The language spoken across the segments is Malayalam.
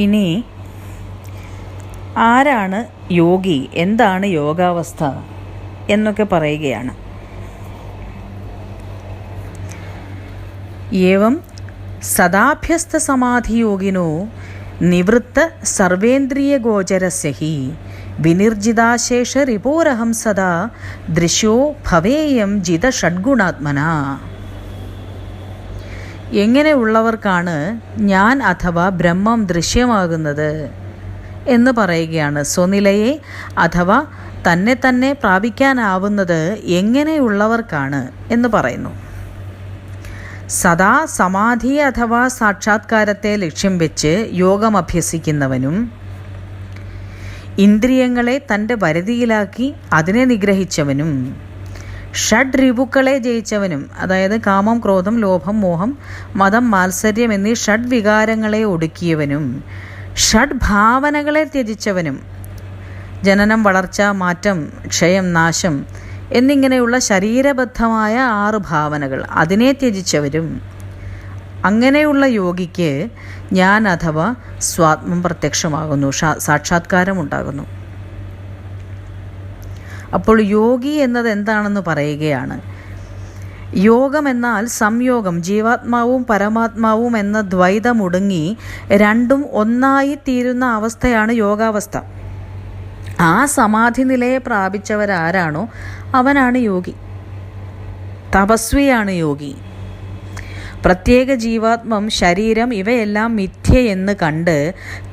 ഇനി ആരാണ് യോഗി, എന്താണ് യോഗാവസ്ഥ എന്നൊക്കെ പറയുകയാണ്. ഏവം സദാഭ്യസ്ത സമാധിയോഗിനോ നിവൃത്ത സർവേന്ദ്രിയഗോചരസ്യ ഹി വിനിർജിതാശേഷ റിപോരഹം സദാ ദൃശ്യോ ഭവേയം ജിത ഷഡ്ഗുണാത്മന. എങ്ങനെയുള്ളവർക്കാണ് ഞാൻ അഥവാ ബ്രഹ്മം ദൃശ്യമാകുന്നത് എന്ന് പറയുകയാണ്. സ്വനിലയെ അഥവാ തന്നെ തന്നെ പ്രാപിക്കാനാവുന്നത് എങ്ങനെയുള്ളവർക്കാണ് എന്ന് പറയുന്നു. സദാ സമാധി അഥവാ സാക്ഷാത്കാരത്തെ ലക്ഷ്യം വെച്ച് യോഗം അഭ്യസിക്കുന്നവനും ഇന്ദ്രിയങ്ങളെ തൻ്റെ വരുതിയിലാക്കി അതിനെ നിഗ്രഹിച്ചവനും ഷഡ് രിപുക്കളെ ജയിച്ചവനും, അതായത് കാമം, ക്രോധം, ലോഭം, മോഹം, മതം, മാത്സര്യം എന്നീ ഷഡ് വികാരങ്ങളെ ഒടുക്കിയവനും ഷഡ് ഭാവനകളെ ത്യജിച്ചവനും, ജനനം, വളർച്ച, മാറ്റം, ക്ഷയം, നാശം എന്നിങ്ങനെയുള്ള ശരീരബദ്ധമായ 6 ഭാവനകൾ അതിനെ ത്യജിച്ചവരും, അങ്ങനെയുള്ള യോഗിക്ക് ഞാൻ അഥവാ സ്വാത്മം പ്രത്യക്ഷമാകുന്നു, സാക്ഷാത്കാരമുണ്ടാകുന്നു. അപ്പോൾ യോഗി എന്നത് എന്താണെന്ന് പറയുകയാണ്. യോഗം എന്നാൽ സംയോഗം, ജീവാത്മാവും പരമാത്മാവും എന്ന ദ്വൈതമൊടുങ്ങി രണ്ടും ഒന്നായി തീരുന്ന അവസ്ഥയാണ് യോഗാവസ്ഥ. ആ സമാധി നിലയെ പ്രാപിച്ചവരാരാണോ അവനാണ് യോഗി, തപസ്വിയാണ് യോഗി. പ്രത്യേക ജീവാത്മം, ശരീരം ഇവയെല്ലാം മിഥ്യയെന്ന് കണ്ട്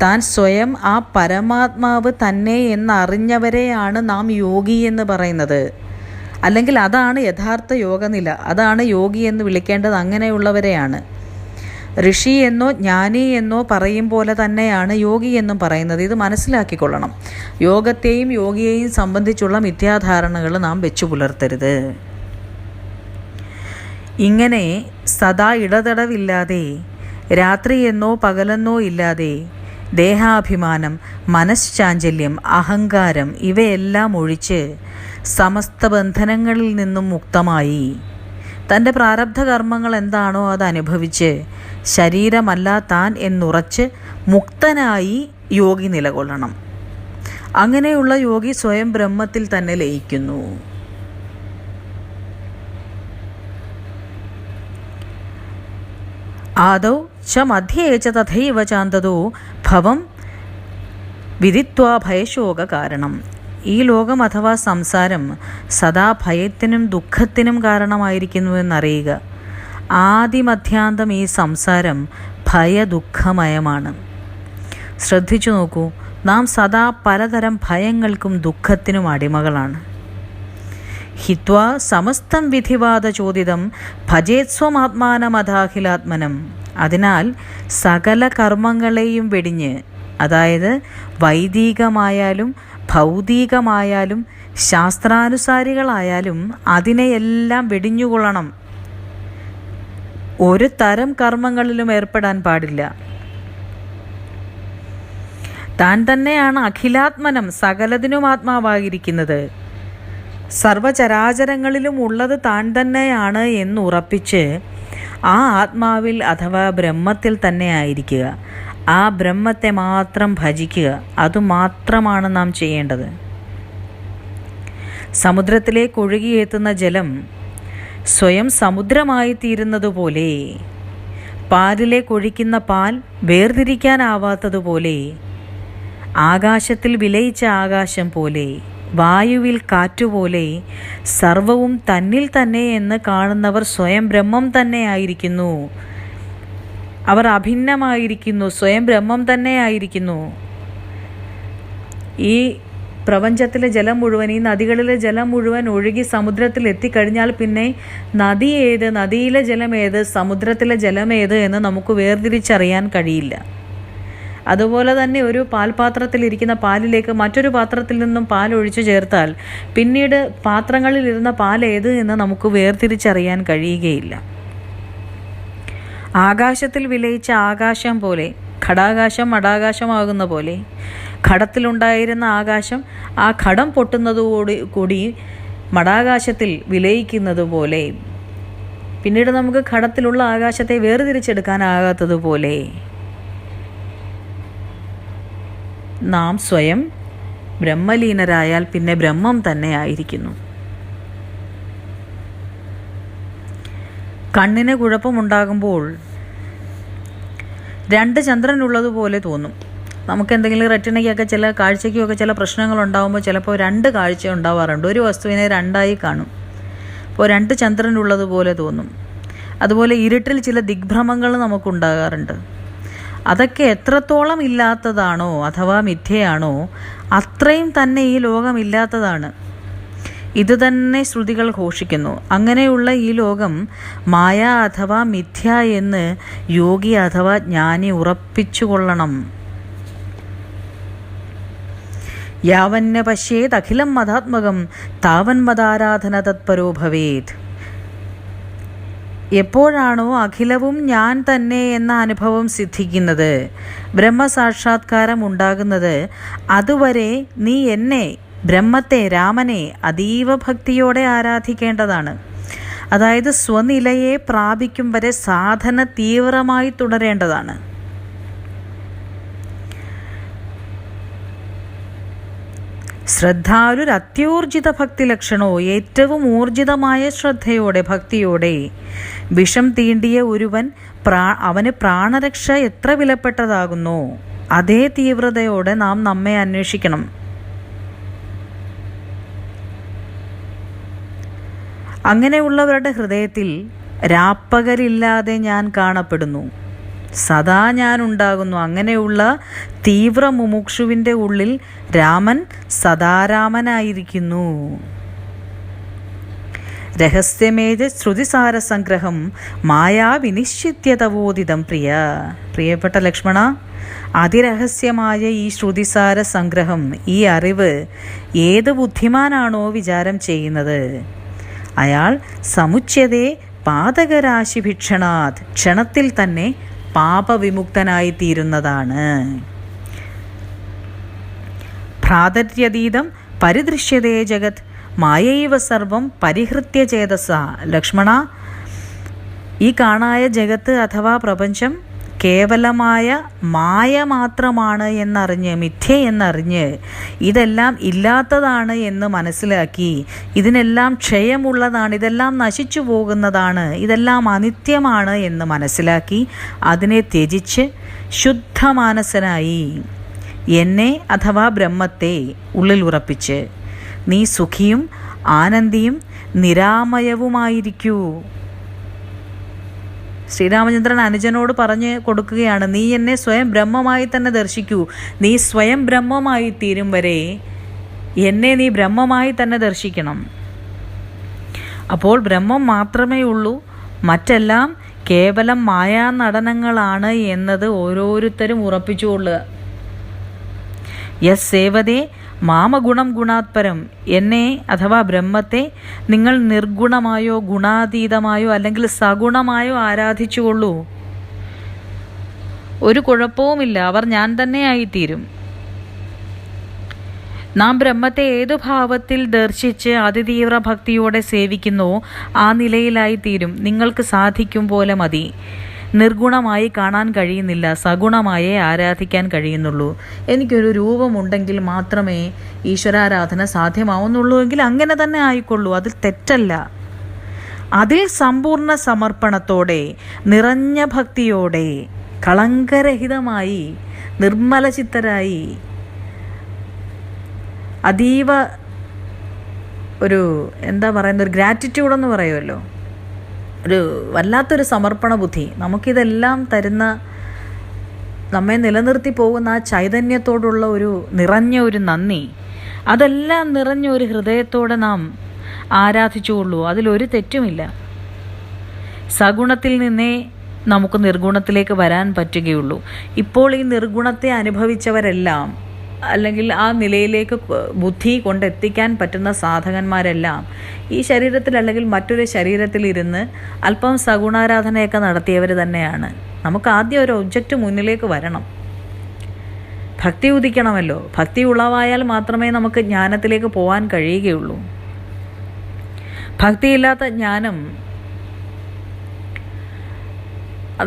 താൻ സ്വയം ആ പരമാത്മാവ് തന്നെ എന്നറിഞ്ഞവരെയാണ് നാം യോഗി എന്ന് പറയുന്നത്. അല്ലെങ്കിൽ അതാണ് യഥാർത്ഥ യോഗനില, അതാണ് യോഗി എന്ന് വിളിക്കേണ്ടത്. അങ്ങനെയുള്ളവരെയാണ്. ഋഷി എന്നോ ജ്ഞാനി എന്നോ പറയും പോലെ തന്നെയാണ് യോഗി എന്നും പറയുന്നത്. ഇത് മനസ്സിലാക്കിക്കൊള്ളണം. യോഗത്തെയും യോഗിയെയും സംബന്ധിച്ചുള്ള മിഥ്യാധാരണകൾ നാം വെച്ചു പുലർത്തരുത്. ഇങ്ങനെ സദാ ഇടതടവില്ലാതെ, രാത്രിയെന്നോ പകലെന്നോ ഇല്ലാതെ ദേഹാഭിമാനം, മനഃശാഞ്ചല്യം, അഹങ്കാരം ഇവയെല്ലാം ഒഴിച്ച് സമസ്ത ബന്ധനങ്ങളിൽ നിന്നും മുക്തമായി തൻ്റെ പ്രാരബ്ധ കർമ്മങ്ങൾ എന്താണോ അത് അനുഭവിച്ച് ശരീരമല്ല താൻ എന്നുറച്ച് മുക്തനായി യോഗി നിലകൊള്ളണം. അങ്ങനെയുള്ള യോഗി സ്വയം ബ്രഹ്മത്തിൽ തന്നെ ലയിക്കുന്നു. ആദൗ ച മധ്യേ ച തഥൈവ ചാന്തതോ ഭവം വിദിത്വാ ഭയശോക കാരണം. ഈ ലോകം അഥവാ സംസാരം സദാ ഭയത്തിനും ദുഃഖത്തിനും കാരണമായിരിക്കുന്നുവെന്നറിയുക. ആദിമധ്യാന്തം ഈ സംസാരം ഭയദുഃഖമയമാണ്. ശ്രദ്ധിച്ചു നോക്കൂ, നാം സദാ പലതരം ഭയങ്ങൾക്കും ദുഃഖത്തിനും അടിമകളാണ്. ഹിത്വാ സമസ്തം വിധിവാദചോദിതം ഭജേത്സ്വമാത്മാനമഥാഖിലാത്മനം. അതിനാൽ സകല കർമ്മങ്ങളെയും വെടിഞ്ഞ്, അതായത് വൈദികമായാലും ഭൗതികമായാലും ശാസ്ത്രാനുസാരികളായാലും അതിനെയെല്ലാം വെടിഞ്ഞുകൊള്ളണം. ഒരു തരം കർമ്മങ്ങളിലും ഏർപ്പെടാൻ പാടില്ല. താൻ തന്നെയാണ് അഖിലാത്മനം, സകലതിനും ആത്മാവായിരിക്കുന്നത്. സർവചരാചരങ്ങളിലും ഉള്ളത് താൻ തന്നെയാണ് എന്നുറപ്പിച്ച് ആ ആത്മാവിൽ അഥവാ ബ്രഹ്മത്തിൽ തന്നെ ആയിരിക്കുക. ആ ബ്രഹ്മത്തെ മാത്രം ഭജിക്കുക. അതുമാത്രമാണ് നാം ചെയ്യേണ്ടത്. സമുദ്രത്തിലേക്ക് ഒഴുകിയെത്തുന്ന ജലം സ്വയം സമുദ്രമായി തീരുന്നതുപോലെ, പാലിലേക്ക് ഒഴിക്കുന്ന പാൽ വേർതിരിക്കാനാവാത്തതുപോലെ, ആകാശത്തിൽ വിലയിച്ച ആകാശം പോലെ, വായുവിൽ കാറ്റുപോലെ സർവവും തന്നിൽ തന്നെ എന്ന് കാണുന്നവർ സ്വയം ബ്രഹ്മം തന്നെ ആയിരിക്കുന്നു. അവർ അഭിന്നമായിരിക്കുന്നു, സ്വയം ബ്രഹ്മം തന്നെ ആയിരിക്കുന്നു. ഈ പ്രപഞ്ചത്തിലെ ജലം മുഴുവൻ, ഈ നദികളിലെ ജലം മുഴുവൻ ഒഴുകി സമുദ്രത്തിൽ എത്തിക്കഴിഞ്ഞാൽ പിന്നെ നദി ഏത്, നദിയിലെ ജലം ഏത്, സമുദ്രത്തിലെ ജലം ഏത് എന്ന് നമുക്ക് വേർതിരിച്ചറിയാൻ കഴിയില്ല. അതുപോലെ തന്നെ ഒരു പാൽപാത്രത്തിലിരിക്കുന്ന പാലിലേക്ക് മറ്റൊരു പാത്രത്തിൽ നിന്നും പാൽ ഒഴിച്ചു ചേർത്താൽ പിന്നീട് പാത്രങ്ങളിലിരുന്ന പാൽ ഏത് എന്ന് നമുക്ക് വേർതിരിച്ചറിയാൻ കഴിയുകയില്ല. ആകാശത്തിൽ വിലയിച്ച ആകാശം പോലെ, ഘടാകാശം മടാകാശമാകുന്ന പോലെ, ഘടത്തിലുണ്ടായിരുന്ന ആകാശം ആ ഘടം പൊട്ടുന്നതോടുകൂടി മടാകാശത്തിൽ വിലയിക്കുന്നത് പോലെ, പിന്നീട് നമുക്ക് ഘടത്തിലുള്ള ആകാശത്തെ വേർതിരിച്ചെടുക്കാനാകാത്തതുപോലെ നാം സ്വയം ബ്രഹ്മലീനരായാൽ പിന്നെ ബ്രഹ്മം തന്നെ ആയിരിക്കുന്നു. കണ്ണിന് കുഴപ്പമുണ്ടാകുമ്പോൾ 2 ചന്ദ്രനുള്ളതുപോലെ തോന്നും. നമുക്കെന്തെങ്കിലും റെറ്റിനയ്ക്കൊക്കെ ചില കാഴ്ചയ്ക്കൊക്കെ ചില പ്രശ്നങ്ങളുണ്ടാകുമ്പോൾ ചിലപ്പോൾ 2 കാഴ്ച ഉണ്ടാവാറുണ്ട്. ഒരു വസ്തുവിനെ 2ആയി കാണും. അപ്പോൾ 2 ചന്ദ്രനുള്ളതുപോലെ തോന്നും. അതുപോലെ ഇരുട്ടിൽ ചില ദിഗ്ഭ്രമങ്ങൾ നമുക്കുണ്ടാകാറുണ്ട്. അതൊക്കെ എത്രത്തോളം ഇല്ലാത്തതാണോ അഥവാ മിഥ്യയാണോ അത്രയും തന്നെ ഈ ലോകമില്ലാത്തതാണ്. ഇത് തന്നെ ശ്രുതികൾ ഘോഷിക്കുന്നു. അങ്ങനെയുള്ള ഈ ലോകം മായ അഥവാ മിഥ്യ എന്ന് യോഗി അഥവാ ജ്ഞാനി ഉറപ്പിച്ചുകൊള്ളണം. യാവന്ന പശ്യേത് അഖിലം മതാത്മകം താവൻ മതാരാധന തത്പരോ ഭവേത്. എപ്പോഴാണോ അഖിലവും ഞാൻ തന്നെ എന്ന അനുഭവം സിദ്ധിക്കുന്നത്, ബ്രഹ്മസാക്ഷാത്കാരം ഉണ്ടാകുന്നത്, അതുവരെ നീ എന്നെ, ബ്രഹ്മത്തെ, രാമനെ അതീവ ഭക്തിയോടെ ആരാധിക്കേണ്ടതാണ്. അതായത് സ്വനിലയെ പ്രാപിക്കും വരെ സാധന തീവ്രമായി തുടരേണ്ടതാണ്. ശ്രദ്ധാലുർ അത്യൂർജിത ഭക്തി ലക്ഷണോ, ഏറ്റവും ഊർജിതമായ ശ്രദ്ധയോടെ ഭക്തിയോടെ വിഷം തീണ്ടിയ ഒരുവൻ അവന് പ്രാണരക്ഷ എത്ര വിലപ്പെട്ടതാകുന്നോ അതേ തീവ്രതയോടെ നാം നമ്മെ അന്വേഷിക്കണം. അങ്ങനെയുള്ളവരുടെ ഹൃദയത്തിൽ രാപ്പകലില്ലാതെ ഞാൻ കാണപ്പെടുന്നു, സദാ ഞാൻ ഉണ്ടാകുന്നു. അങ്ങനെയുള്ള തീവ്ര മുമുക്ഷുവിൻ്റെ ഉള്ളിൽ രാമൻ സദാരാമനായിരിക്കുന്നു. രഹസ്യമേത് ശ്രുതിസാര സംഗ്രഹം മായാ വിനിശ്ചിത്യതവോദിതം. പ്രിയപ്പെട്ട ലക്ഷ്മണ, അതിരഹസ്യമായ ഈ ശ്രുതിസാര സംഗ്രഹം, ഈ അറിവ് ഏത് ബുദ്ധിമാനാണോ വിചാരം ചെയ്യുന്നത്, അയാൾ സമുച്യതേ പാതകരാശി ഭിക്ഷണാത്, ക്ഷണത്തിൽ തന്നെ പാപവിമുക്തനായിത്തീരുന്നതാണ്. ഭ്രാതര്യതീതം പരിദൃശ്യതേ ജഗത് മായൈവ സർവം പരിഹൃത്യ ചേതസ. ലക്ഷ്മണ, ഈ കാണായ ജഗത്ത് അഥവാ പ്രപഞ്ചം കേവലമായ മായ മാത്രമാണ് എന്നറിഞ്ഞ്, മിഥ്യ എന്നറിഞ്ഞ്, ഇതെല്ലാം ഇല്ലാത്തതാണ് എന്ന് മനസ്സിലാക്കി, ഇതിനെല്ലാം ക്ഷയമുള്ളതാണ്, ഇതെല്ലാം നശിച്ചു പോകുന്നതാണ്, ഇതെല്ലാം അനിത്യമാണ് എന്ന് മനസ്സിലാക്കി അതിനെ ത്യജിച്ച് ശുദ്ധമാനസനായി എന്നെ അഥവാ ബ്രഹ്മത്തെ ഉള്ളിൽ ഉറപ്പിച്ച് നീ സുഖിയും ആനന്ദിയും നിരാമയവുമായിരിക്കൂ. ശ്രീരാമചന്ദ്രൻ അനുജനോട് പറഞ്ഞു കൊടുക്കുകയാണ്, നീ എന്നെ സ്വയം ബ്രഹ്മമായി തന്നെ ദർശിക്കൂ. നീ സ്വയം ബ്രഹ്മമായി തീരും വരെ എന്നെ നീ ബ്രഹ്മമായി തന്നെ ദർശിക്കണം. അപ്പോൾ ബ്രഹ്മം മാത്രമേ ഉള്ളൂ, മറ്റെല്ലാം കേവലം മായാ നടനങ്ങളാണ് എന്നത് ഓരോരുത്തരും ഉറപ്പിച്ചുകൊള്ളുക. യസ് സേവതേ മാമഗുണം ഗുണാത്പരം, എന്നെ അഥവാ ബ്രഹ്മത്തെ നിങ്ങൾ നിർഗുണമായോ ഗുണാതീതമായോ അല്ലെങ്കിൽ സഗുണമായോ ആരാധിച്ചുകൊള്ളൂ. ഒരു കുഴപ്പവുമില്ല, അവർ ഞാൻ തന്നെ ആയിത്തീരും. നാം ബ്രഹ്മത്തെ ഏതു ഭാവത്തിൽ ദർശിച്ച് അതിതീവ്ര ഭക്തിയോടെ സേവിക്കുന്നോ ആ നിലയിലായിത്തീരും. നിങ്ങൾക്ക് സാധിക്കും പോലെ മതി. നിർഗുണമായി കാണാൻ കഴിയുന്നില്ല, സഗുണമായേ ആരാധിക്കാൻ കഴിയുന്നുള്ളൂ. എനിക്കൊരു രൂപമുണ്ടെങ്കിൽ മാത്രമേ ഈശ്വരാരാധന സാധ്യമാവുന്നുള്ളൂ എങ്കിൽ അങ്ങനെ തന്നെ ആയിക്കൊള്ളൂ, അതിൽ തെറ്റല്ല. അതിൽ സമ്പൂർണ്ണ സമർപ്പണത്തോടെ, നിറഞ്ഞ ഭക്തിയോടെ, കളങ്കരഹിതമായി, നിർമ്മലചിത്തരായി, അതീവ ഒരു ഒരു ഗ്രാറ്റിറ്റ്യൂഡെന്ന് പറയുമല്ലോ, ഒരു വല്ലാത്തൊരു സമർപ്പണ ബുദ്ധി, നമുക്കിതെല്ലാം തരുന്ന, നമ്മെ നിലനിർത്തി പോകുന്ന ആ ചൈതന്യത്തോടുള്ള ഒരു നിറഞ്ഞ ഒരു നന്ദി, അതെല്ലാം നിറഞ്ഞ ഒരു ഹൃദയത്തോടെ നാം ആരാധിച്ചുകൊള്ളൂ. അതിലൊരു തെറ്റുമില്ല. സഗുണത്തിൽ നിന്നേ നമുക്ക് നിർഗുണത്തിലേക്ക് വരാൻ പറ്റുകയുള്ളൂ. ഇപ്പോൾ ഈ നിർഗുണത്തെ അനുഭവിച്ചവരെല്ലാം, അല്ലെങ്കിൽ ആ നിലയിലേക്ക് ബുദ്ധി കൊണ്ടെത്തിക്കാൻ പറ്റുന്ന സാധകന്മാരെല്ലാം ഈ ശരീരത്തിൽ അല്ലെങ്കിൽ മറ്റൊരു ശരീരത്തിലിരുന്ന് അല്പം സഗുണാരാധനയൊക്കെ നടത്തിയവർ തന്നെയാണ്. നമുക്ക് ആദ്യം ഒരു ഒബ്ജക്റ്റ് മുന്നിലേക്ക് വരണം, ഭക്തി ഉദിക്കണമല്ലോ. ഭക്തി ഉളവായാൽ മാത്രമേ നമുക്ക് ജ്ഞാനത്തിലേക്ക് പോകാൻ കഴിയുകയുള്ളൂ. ഭക്തിയില്ലാത്ത ജ്ഞാനം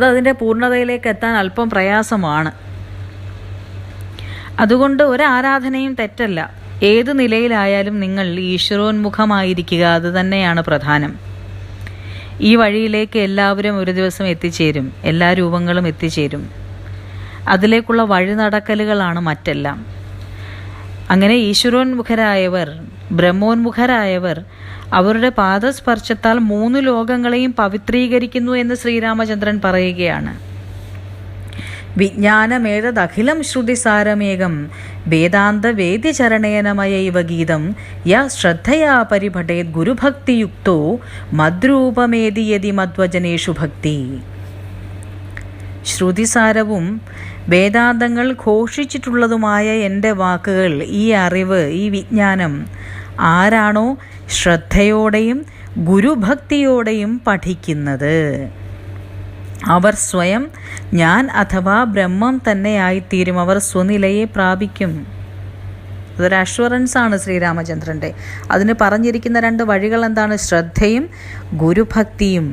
അതിൻ്റെ പൂർണ്ണതയിലേക്ക് എത്താൻ അല്പം പ്രയാസമാണ്. അതുകൊണ്ട് ഒരാരാധനയും തെറ്റല്ല. ഏത് നിലയിലായാലും നിങ്ങൾ ഈശ്വരോന്മുഖമായിരിക്കുക, അത് തന്നെയാണ് പ്രധാനം. ഈ വഴിയിലേക്ക് എല്ലാവരും ഒരു ദിവസം എത്തിച്ചേരും, എല്ലാ രൂപങ്ങളും എത്തിച്ചേരും. അതിലേക്കുള്ള വഴി നടക്കലുകളാണ് മറ്റെല്ലാം. അങ്ങനെ ഈശ്വരോന്മുഖരായവർ, ബ്രഹ്മോന്മുഖരായവർ അവരുടെ പാദസ്പർശത്താൽ 3 ലോകങ്ങളെയും പവിത്രീകരിക്കുന്നു എന്ന് ശ്രീരാമചന്ദ്രൻ പറയുകയാണ്. വിജ്ഞാനമേതദഖിലം ശ്രുതിസാരമേകം വേദാന്ത വേദ്യചരണേനമയൈവ ഗീതം യ ശ്രദ്ധയാ പരിപഠേത് ഗുരുഭക്തിയുക്തോ മദ്രൂപമേതി യതി മദ്വചനേഷു ഭക്തി. ശ്രുതിസാരവും വേദാന്തങ്ങൾ ഘോഷിച്ചിട്ടുള്ളതുമായ എൻ്റെ വാക്കുകൾ, ഈ അറിവ്, ഈ വിജ്ഞാനം ആരാണോ ശ്രദ്ധയോടെയും ഗുരുഭക്തിയോടെയും പഠിക്കുന്നത് അവർ സ്വയം ഞാൻ അഥവാ ബ്രഹ്മം തന്നെയായിത്തീരും. അവർ സ്വനിലയെ പ്രാപിക്കും. അതൊരു അഷ്വറൻസാണ് ശ്രീരാമചന്ദ്രൻ്റെ. അതിന് പറഞ്ഞിരിക്കുന്ന 2 വഴികൾ എന്താണ്? ശ്രദ്ധയും ഗുരുഭക്തിയും.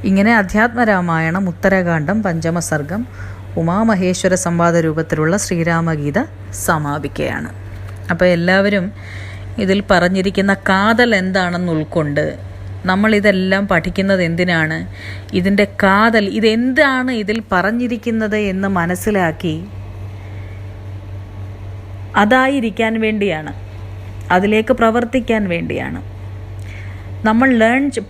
ഇങ്ങനെ അധ്യാത്മരാമായണം ഉത്തരകാണ്ഡം 5ാം സർഗം ഉമാമഹേശ്വര സംവാദ രൂപത്തിലുള്ള ശ്രീരാമഗീത സമാപിക്കുകയാണ്. അപ്പോൾ എല്ലാവരും ഇതിൽ പറഞ്ഞിരിക്കുന്ന കാതൽ എന്താണെന്ന് ഉൾക്കൊണ്ട് നമ്മളിതെല്ലാം പഠിക്കുന്നത് എന്തിനാണ്? ഇതിൻ്റെ കാതൽ, ഇതെന്താണ് ഇതിൽ പറഞ്ഞിരിക്കുന്നത് എന്ന് മനസ്സിലാക്കി അതായിരിക്കാൻ വേണ്ടിയാണ്, അതിലേക്ക് പ്രവർത്തിക്കാൻ വേണ്ടിയാണ്. നമ്മൾ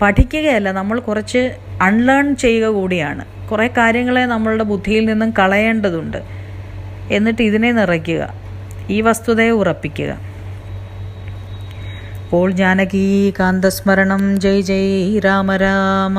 പഠിക്കുകയല്ല, നമ്മൾ കുറച്ച് അൺലേൺ ചെയ്യുക കൂടിയാണ്. കുറേ കാര്യങ്ങളെ നമ്മളുടെ ബുദ്ധിയിൽ നിന്നും കളയേണ്ടതുണ്ട്. എന്നിട്ട് ഇതിനെ നിറയ്ക്കുക, ഈ വസ്തുതയെ ഉറപ്പിക്കുക. അപ്പോൾ ജാനകീകാന്തസ്മരണം. ജയ് ജയ് രാമ രാമ.